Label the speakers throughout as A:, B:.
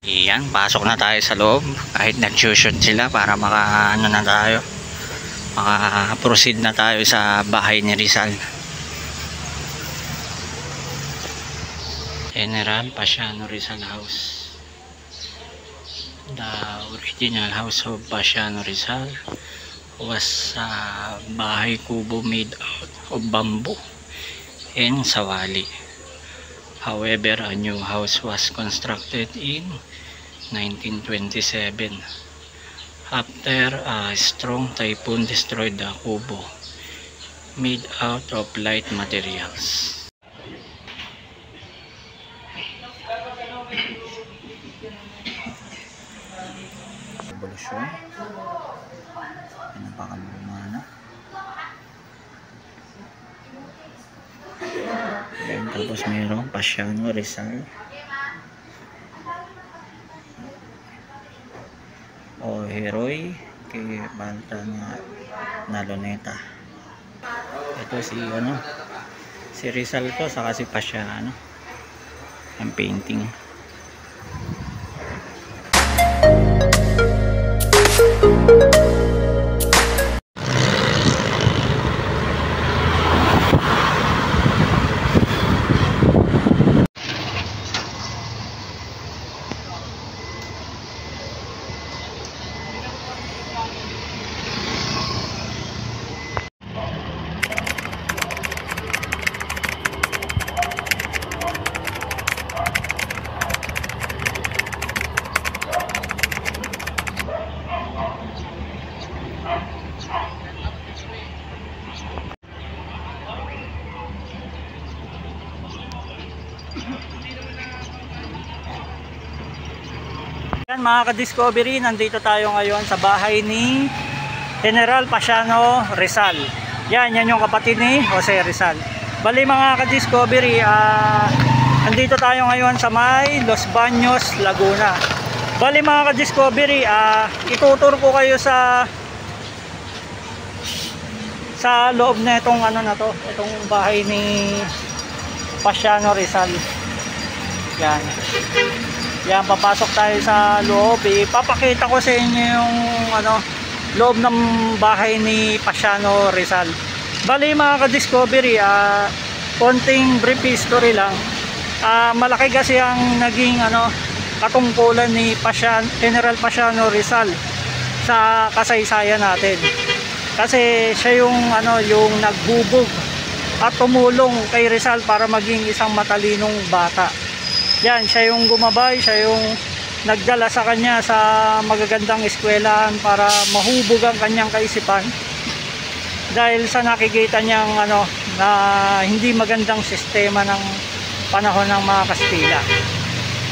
A: Iyan, pasok na tayo sa loob. Kahit nag-shoot sila para maka na tayo. Maka-proceed na tayo sa bahay ni Rizal. General Pasiano Rizal House. The original house of Pasiano Rizal was a bahay kubo made out of bamboo and sawali. However, a new house was constructed in 1927 after a strong typhoon destroyed the kubo made out of light materials. Revolusyon. Napakamana. Ayan, tapos mayroong Pasiano Rizal o Heroy kay Balta na Luneta. Ito si Rizal to, saka si Pasiano ang painting. Yan mga ka-discovery, nandito tayo ngayon sa bahay ni General Pasiano Rizal. Yan yung kapatid ni Jose Rizal. Bali mga ka-discovery, nandito tayo ngayon sa may Los Baños, Laguna. Bali mga ka-discovery, itutur ko kayo sa loob na itong itong bahay ni Pasiano Rizal. Yan, papasok tayo sa loob. Ipapakita ko sa inyo yung loob ng bahay ni Pasiano Rizal. Bali mga ka-discovery, konting brief history lang. Malaki kasi ang naging katungkulan ni General Pasiano Rizal sa kasaysayan natin. Kasi siya yung nagbubog at tumulong kay Rizal para maging isang matalinong bata. Yan, siya yung gumabay, siya yung nagdala sa kanya sa magagandang eskwelahan para mahubog ang kanyang kaisipan dahil sa nakikita niyang na hindi magandang sistema ng panahon ng mga Kastila.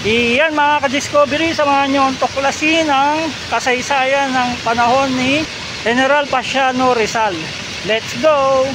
A: Iyan mga ka-discovery, samahan niyo ang tuklasin ang kasaysayan ng panahon ni General Pasiano Rizal. Let's go!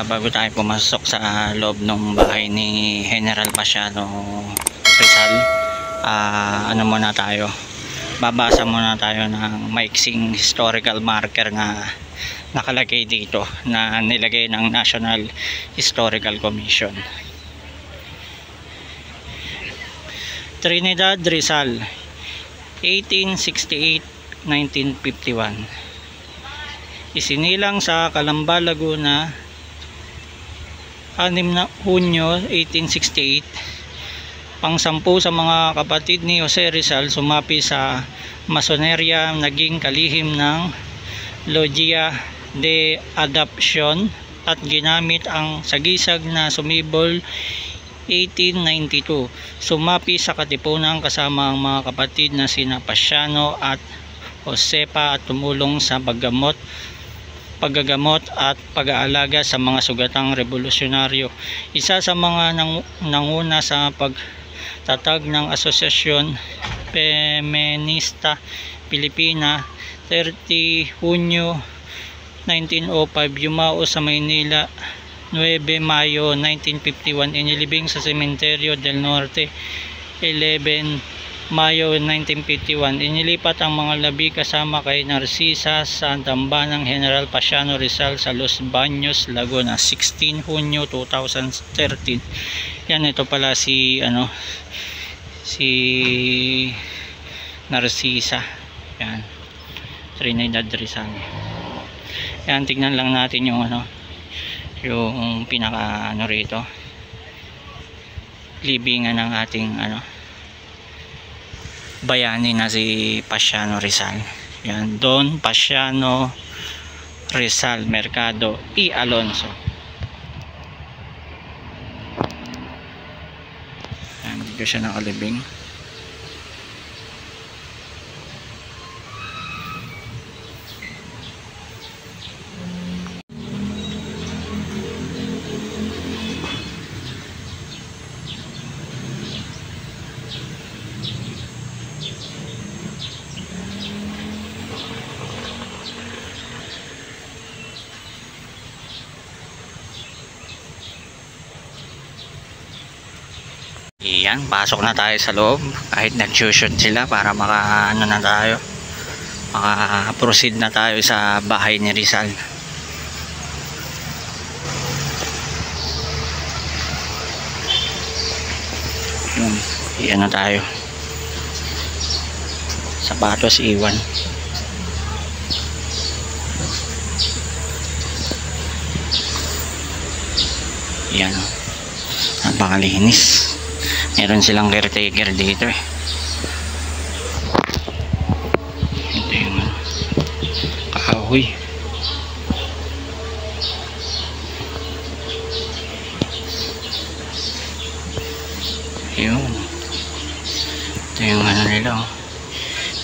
A: Bago tayo pumasok sa loob ng bahay ni General Pasiano Rizal, muna tayo, babasa muna tayo ng maiksing historical marker nga nakalagay dito na nilagay ng National Historical Commission. Trinidad Rizal, 1868-1951. Isinilang sa Calamba, Laguna 6 na Hunyo 1868. Pang-10 sa mga kapatid ni Jose Rizal sumapi sa masonerya, naging kalihim ng Logia de Adoption at ginamit ang sagisag na sumibol 1892. Sumapi sa katipunan kasama ang mga kapatid na sina Pasiano at Josepa at tumulong sa paggagamot at pag-aalaga sa mga sugatang revolusyonaryo. Isa sa mga nanguna sa pagtatag ng Asosyasyon Feminista Pilipina. 30 Hunyo 1905 yumao sa Maynila. 9 Mayo 1951 inilibing sa Cementerio del Norte. 11 Mayo 1951 inilipat ang mga labi kasama kay Narcisa sa tambanang General Pasiano Rizal sa Los Baños, Laguna. 16 Hunyo 2013. Yan, ito pala si si Narcisa. Yan, Trinidad Rizal. Yan, tignan lang natin yung yung pinaka rito, libingan ng ating bayani na si Pasiano Rizal. Yan, Don Pasiano Rizal Mercado y Alonso. Yan, dito siya nakalibing. Iyan, pasok na tayo sa loob kahit nag-shoot sila para na tayo, maka-proceed na tayo sa bahay ni Rizal. Iyan na tayo, sapatos iwan. Iyan, napakalinis. Meron silang caretaker dito eh. Ito yung kahoy. Yun. Ito yung nila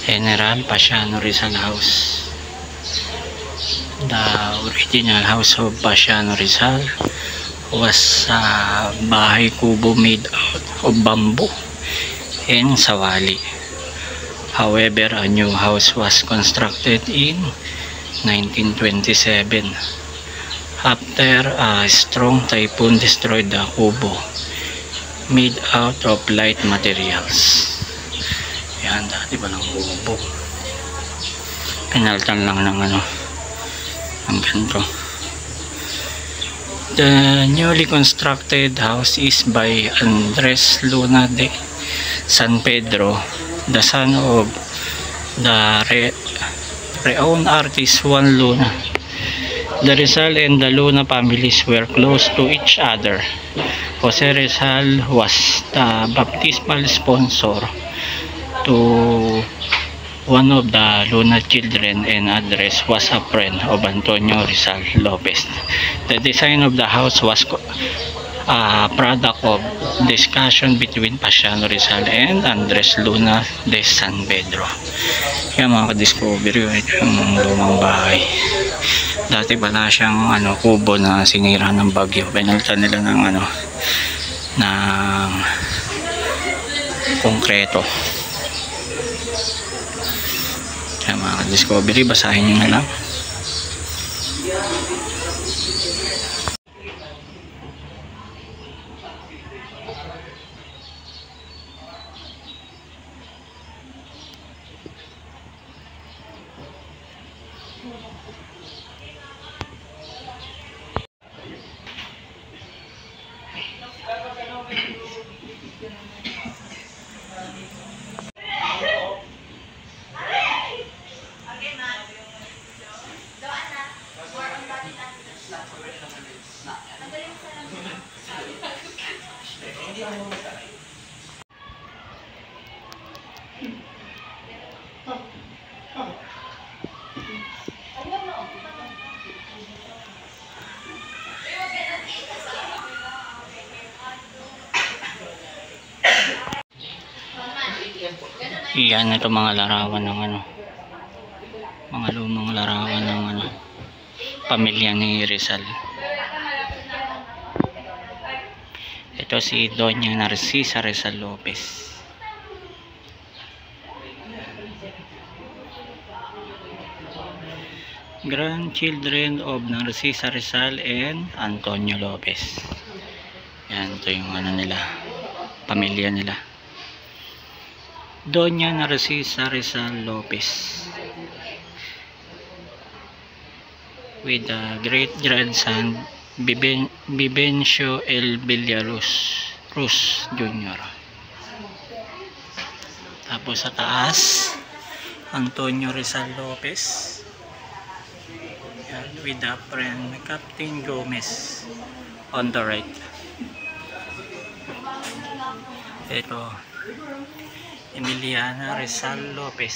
A: General Pasiano Rizal House. The original house of Pasiano Rizal was bahay kubo made out of bamboo and sawali. However, a new house was constructed in 1927 after a strong typhoon destroyed the kubo made out of light materials. Yan, dati pa ng kubo, pinaltan lang ng ng ganito. The newly constructed house is by Andres Luna de San Pedro, the son of the renowned artist Juan Luna. The Rizal and the Luna families were close to each other. Jose Rizal was the baptismal sponsor to one of the Luna children, and Andres was a friend of Antonio Rizal Lopez. The design of the house was a product of discussion between Pasiano Rizal and Andres Luna de San Pedro. Yan mga ka-discovery, ito yung lumang bahay. Dati pala siyang kubo na sinira ng bagyo. Pinalitan nila ng ng konkreto. Kaya mga discovery, basahin nyo na lang. Yan, ito mga larawan ng ano, mga lumang larawan ng ano, pamilya ni Rizal. Ito si Doña Narcisa Rizal Lopez. Grandchildren of Narcisa Rizal and Antonio Lopez. Yan, ito yung ano nila, pamilya nila. Doña Narcisa Rizal Lopez with the great grandson Vivencio L. Villaruz Jr. Tapos sa taas Antonio Rizal Lopez with the friend Captain Gomez on the right. Ito Emiliana Rizal Lopez.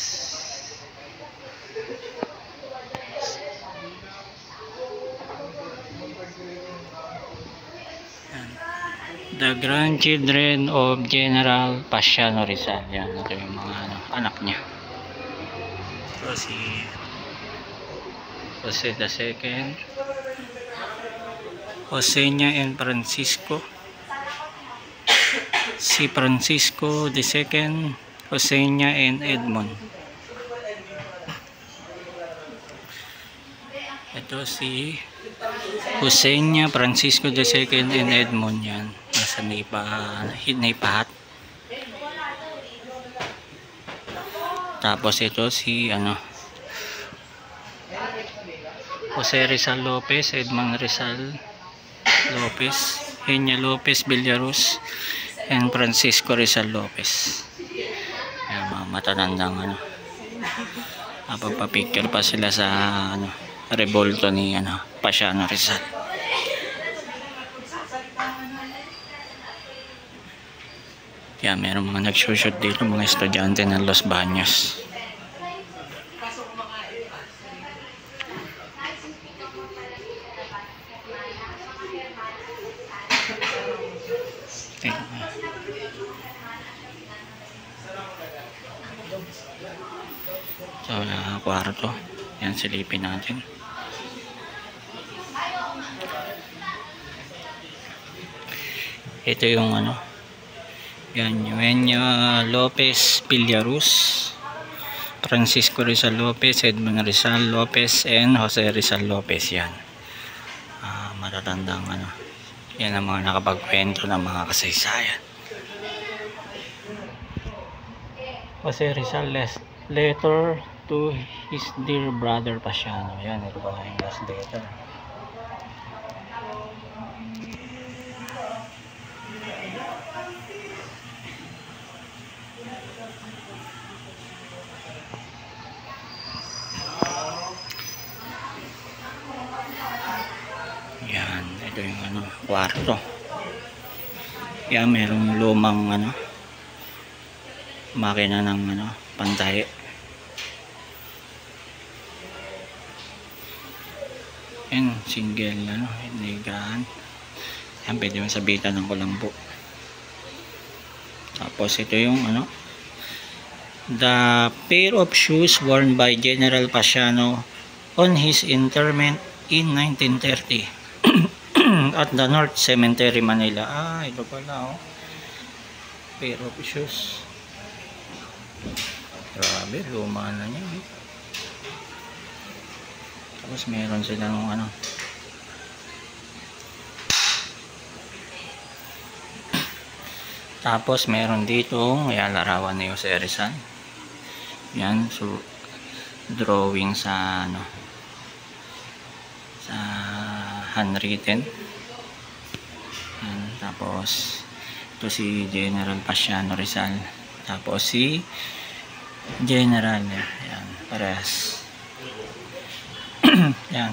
A: The grandchildren of General Pasiano Rizal. Yan, ito yung mga anak niya. So si Jose II, Josenia and Francisco. Si Francisco II, Josenia and Edmond. Ito si Josenia, Francisco II and Edmond. Yan, nasa Naipahat. Tapos ito si ano, Jose Rizal Lopez, Edmond Rizal Lopez, Henya Lopez Villaruz and Francisco Rizal Lopez. Ayan, mga matatandang ano, napagpa-picture pa sila sa ano, revolto ni ano, Pasiano Rizal. Yan, meron mga nagsushoot dito, mga estudyante ng Los Baños. So, kwarto. Yan, silipin natin. Ito yung ano, yan, Eugenia Lopez Villaruz, Francisco Rizal Lopez, Edmond Rizal Lopez, and Jose Rizal Lopez. Yan, matatandang ano, yan ang mga nakapagkwento ng mga kasaysayan. Jose Rizal letter to his dear brother Pasiano. Yan, ito pala yung last letter. Yan, ito yung ano, kwarto. Yan, merong lumang ano, makina ng ano, pantay. Yan, single ano, hinigaan. Yan, pwede mo sabitan ng kulambo. Tapos ito yung ano, the pair of shoes worn by General Pasiano on his interment in 1930 at the North Cemetery, Manila. Ito pala, oh, pair of shoes. Grabe, luma na niya, eh. Tapos meron silang ano, tapos meron dito, ayan, larawan ni Jose Rizal. Yan, so drawing sa ano, sa handwritten. Yan, tapos ito si General Pasiano Rizal, tapos si General, yan, parehas. Yan.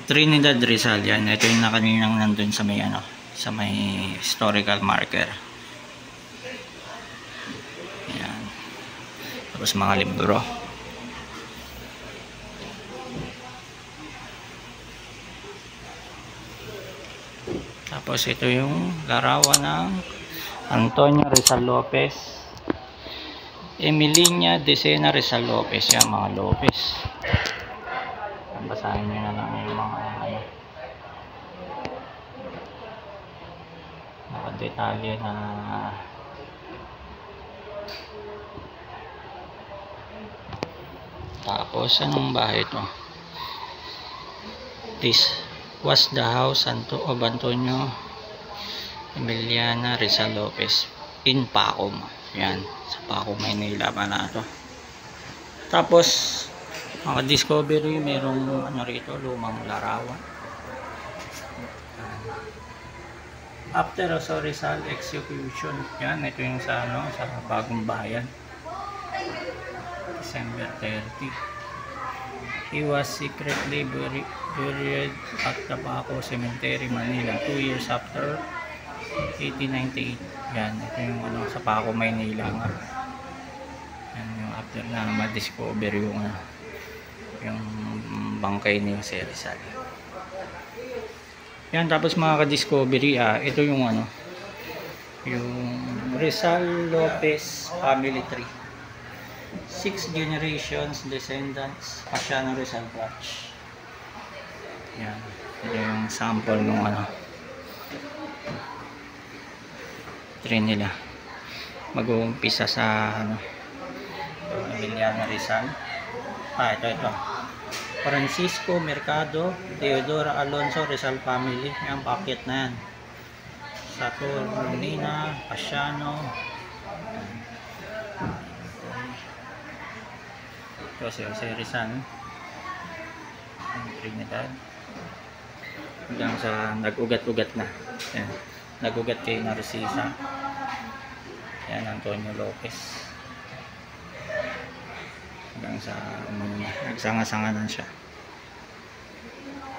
A: Trinidad Rizal. Yan, ito yung nakaninang nandun sa may ano, sa may historical marker. Ayan. Tapos mga libro. Tapos ito yung larawan ng Antonio Rizal Lopez, Emiliana Decena Rizal Lopez. Yan, mga Lopez. Basahin nyo na lang yung mga detalye na tapos anong bahay ito? This was the house of Antonio Emiliana Rizal Lopez in Pacom. Yan, sa Pacom, Maynila pa na ito. Tapos mga discovery, merong ano rito, lumang larawan. After Rizal execution, yan, ito yung sa ano, sa Bagong Bayan, December 30. He was secretly buried at Tabaco Cemetery, Manila 2 years after 1898. Yan, ito yung ano, sa Paco, Maynila nga. Yan yung after na ma-discover yung bangkay ni Jose Rizal. Yan, tapos mga ka-discovery, ito yung ano, yung Rizal Lopez family tree. 6 generations descendants, Pasiano Rizal branch. Yan, ito yung sample ng ano, tree nila. Mag-uumpisa sa ano, Emiliana Rizal. Ito. Francisco Mercado, Teodora Alonso Rizal family. Yan, packet na yan. Saturnina, Pasiano. Ito si Jose Rizal. Trinidad. Hanggang sa nag-ugat-ugat na. Yan. Nag-ugat kay Narcisa. Yan, Antonio Lopez. Hanggang sa nagsanga-sanganan siya.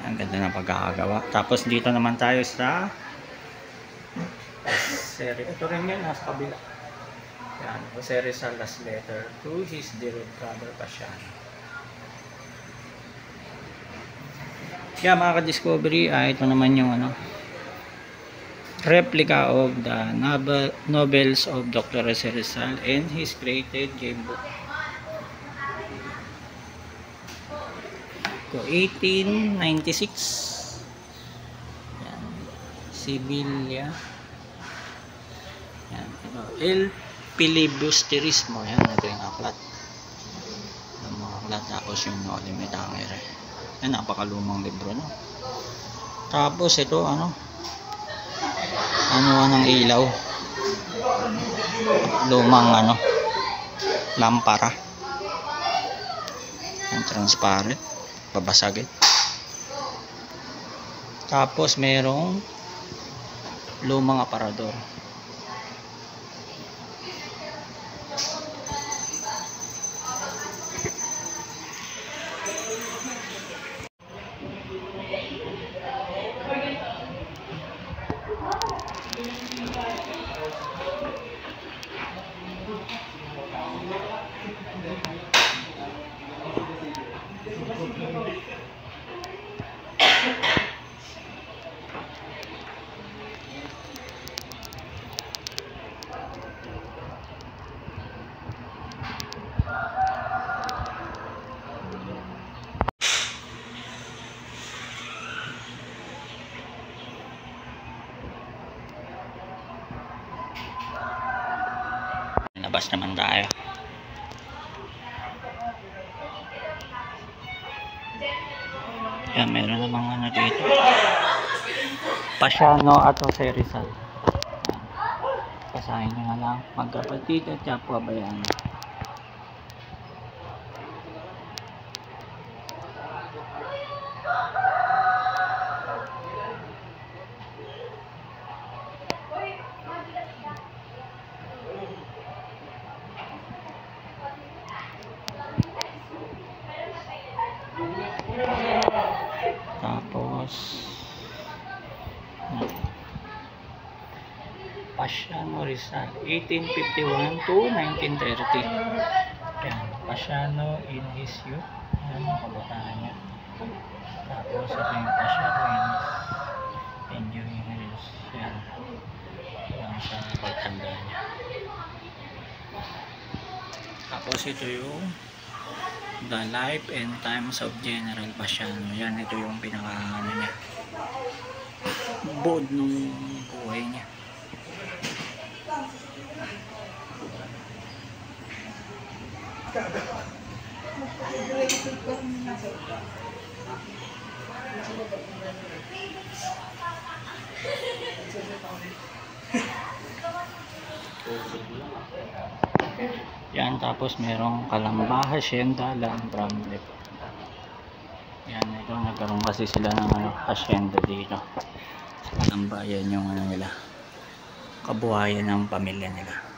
A: Ang ganda ng pagkakagawa. Tapos dito naman tayo sa ito rin yan, nasa kabila. Yan, Jose Rizal last letter to his dear brother Pasiano. Kaya mga ka-discovery, ito naman yung ano, replica of the novels of Dr. Jose Rizal and his created game book. 1896. Yan. Sevilla. Yan. El Filibusterismo. Yan. Ito yung aklat. Yung mga aklat. Tapos yung Limitangere. Yan. Napakalumang libro, no? Tapos ito, ano ng ilaw. Lumang, ano, lampara. Yan. Transparent. Babasagin. Tapos merong lumang aparador. Labas naman tayo. Yan, meron namang ano dito. Pasiano at Jose Rizal. Basahin nyo na lang. Magkapatid at Kapwa Bayani. Tapos Pasiano Rizal, 1851 to 1930. Yan, Pasiano in his youth. Yan, kabataan niya. Tapos ito yung Pasiano in his enjoying his, yan, yan sa pagtanda niya. Tapos ito yung The Life and Times of General Pasiano. Yan, ito yung pinaka ano niya, buod nung buhay niya. Yan, tapos merong Kalamba Hacienda Land Family. Yan, ito nagkaroon kasi sila ng hacienda dito sa Kalamba. Yan yung ano nila, kabuhayan ng pamilya nila.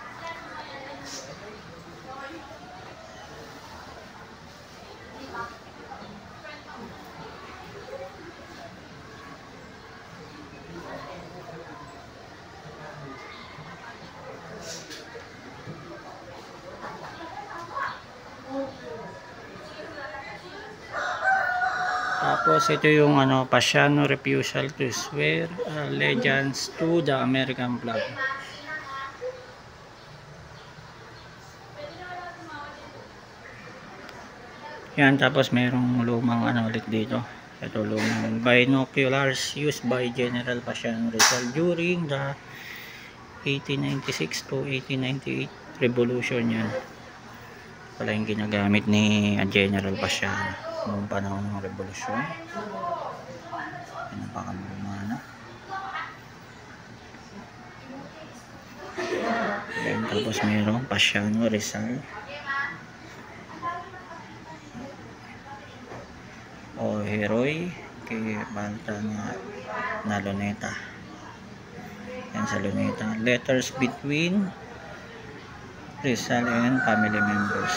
A: Tapos ito yung ano, Pasiano refusal to swear allegiance to the American flag. Yan, tapos merong lumang ano ulit dito. Ito lumang binoculars used by General Pasiano Rizal during the 1896 to 1898 revolution. Yan pala yung ginagamit ni General Pasiano noong panahon ng revolusyon. Napakamumana. Yan, tapos mayroong Pasiano Rizal o Heroy kay Balta na Luneta. Yan sa Luneta. Letters between Rizal and family members.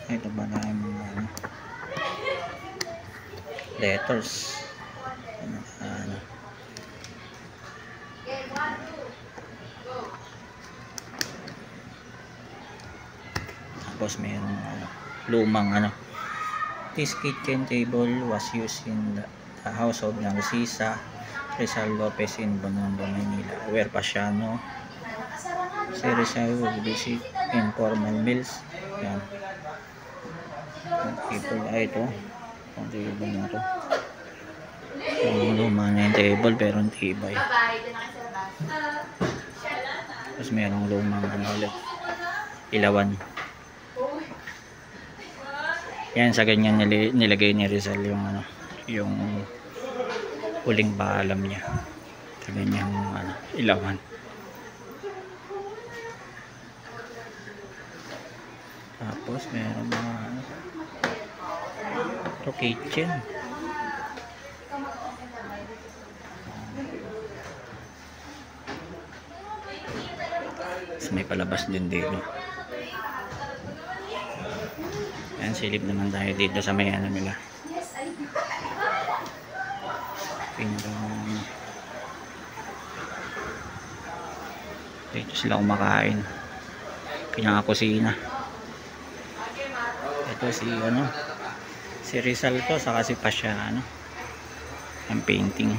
A: Ito ba na yung mga letters, ano. Tapos mayroong lumang ano, this kitchen table was used in the household ng Sisa Rizal Lopez in Binondo, Manila, where Pasiano si Rizal would visit informal meals. Yan, table ay ito, ang table na ito, yung luma na yung table pero ang tibay. Tapos mayroong lumang ano ulit, ilawan. Yan, sa ganyan nilagay ni Rizal yung ano, yung huling paalam niya sa ganyang ano, ilawan. Tapos meron mga ano, ito kitchen. Tapos may palabas din dito. Yan, silip naman tayo dito sa may ano nila, dito sila kumakain, pinaka-kusina. Ito si ano, si Rizal to, saka si Pasiano, ang painting.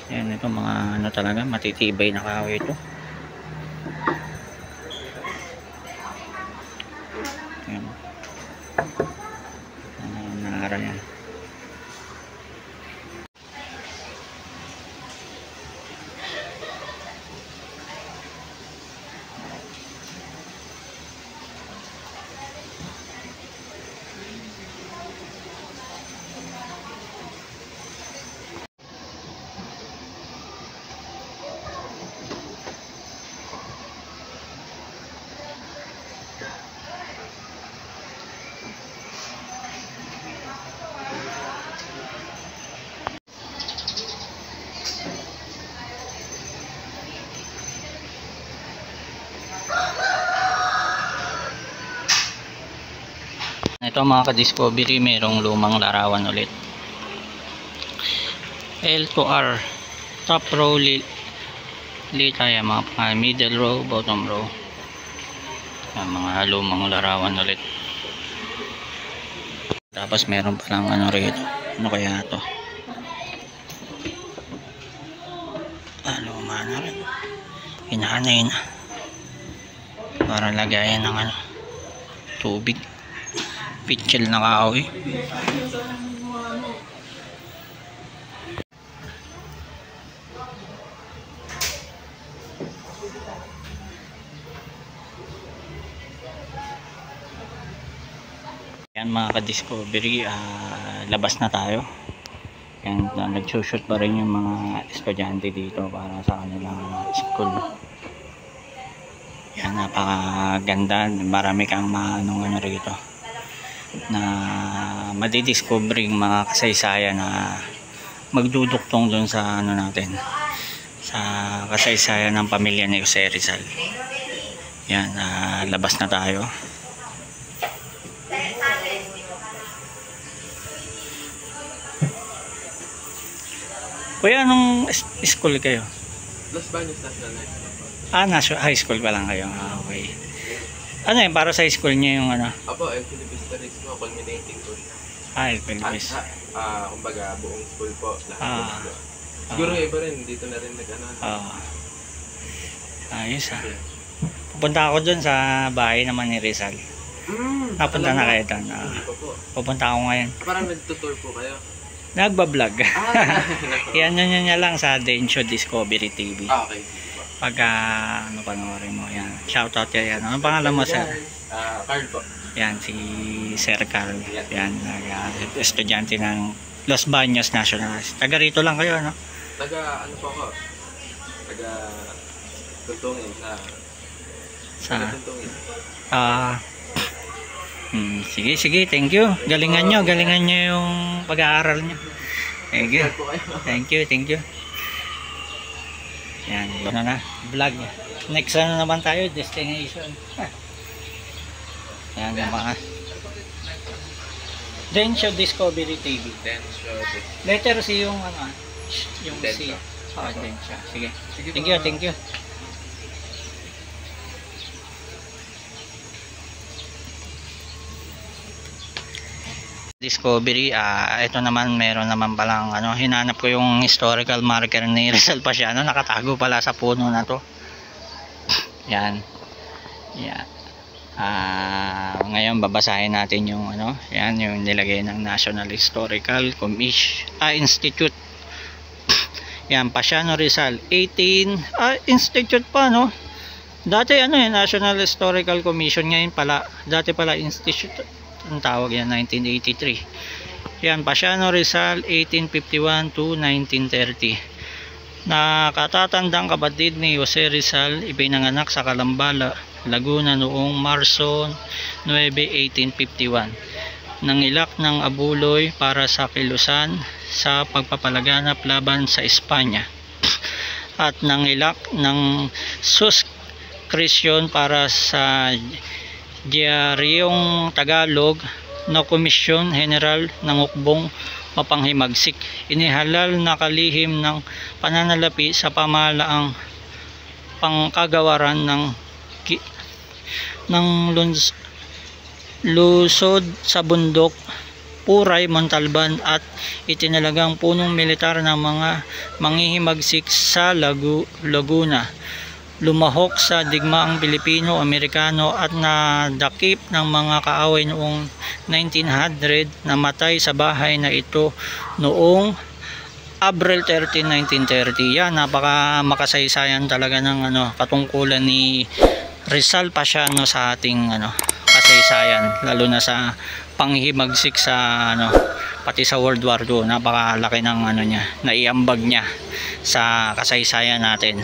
A: Yan, ito mga ano talaga, matitibay na kahoy ito. Yan, nahara yan. Ito mga ka-discovery, mayroong lumang larawan ulit. L2R, top row tayo, mga middle row, bottom row. Mga lumang larawan ulit. Tapos meron pa lang ano rito. Ano kaya to? Luma na rin. Hinahanay na. Para lagayan ng ano, tubig. Pitchel na kahoy. Yan mga ka-discovery, labas na tayo. Yan, nagsushoot pa rin yung mga estudyante dito para sa kanilang school. Yan, napakaganda. Marami kang ano rito na madidiscovering mga kasaysayan na magduduktong dun sa ano natin, sa kasaysayan ng pamilya ni Jose Rizal. Yan, labas na tayo. Kuya, anong school kayo?
B: Los Baños National
A: High school pa lang kayo. Okay. Ano yun, para sa school niyo yung ano?
B: Apo, El Filipista Rizal, culminating school.
A: El Filipista.
B: Kumbaga, buong school po. Siguro iba rin, dito na rin nag-ano.
A: Ayos Pupunta ako dun sa bahay naman ni Rizal. Napunta na kayo dun. Pupunta ako ngayon.
B: Parang nagtutour po kayo?
A: Nagbablog. Yan nyo lang sa Densho Discovery TV.
B: Okay.
A: Pagka ano panoorin mo yan. Shoutout yan. Ano pangalan mo, sir?
B: Carl po.
A: Yan, si Sir Carl. Yan, estudyante ng Los Baños National. Taga rito lang kayo, no?
B: Taga ano po ako? Taga Tuntungin sa Tuntungin.
A: Sige, thank you. Galingan nyo yung pag-aaral nyo. Thank you. Yan, na vlog. Next ano naman tayo, destination. Yan yung mga Densho Discovery TV. Letter C yung ano, yung C. Densho. Sige. Thank you. Discovery, ito naman meron naman palang ano, hinanap ko yung historical marker ni Rizal Pasiano, nakatago pala sa puno na to. Yan. Ngayon babasahin natin yung ano, yan yung nilagay ng National Historical Institute. Yan, Pasiano Rizal 18 Institute pa, no? Dati ano yung National Historical Commission, ngayon pala dati pala Institute ang tawag yan, 1983. Yan, Pasiano Rizal 1851 to 1930. Nakatatandang kapatid ni Jose Rizal, ipinanganak sa Calambala, Laguna noong Marso 9, 1851. Nangilak ng abuloy para sa kilusan sa pagpapalaganap laban sa Espanya at nangilak ng suskrisyon para sa Diaryong Tagalog na Komisyon General ng Hukbong Mapanghimagsik. Inihalal na kalihim ng pananalapi sa pamahalaang pangkagawaran ng lusod sa bundok, Puray, Montalban at itinalagang punong militar ng mga manghihimagsik sa Laguna. Lumahok sa digmaang Pilipino-Amerikano at nadakip ng mga kaaway noong 1900, namatay sa bahay na ito noong April 13, 1930. Yan, napaka makasaysayan talaga ng ano, katungkulan ni Rizal Pasiano sa ating ano, kasaysayan, lalo na sa panghimagsik sa ano, pati sa World War II. Napakalaki ng ano niya, naiambag niya sa kasaysayan natin.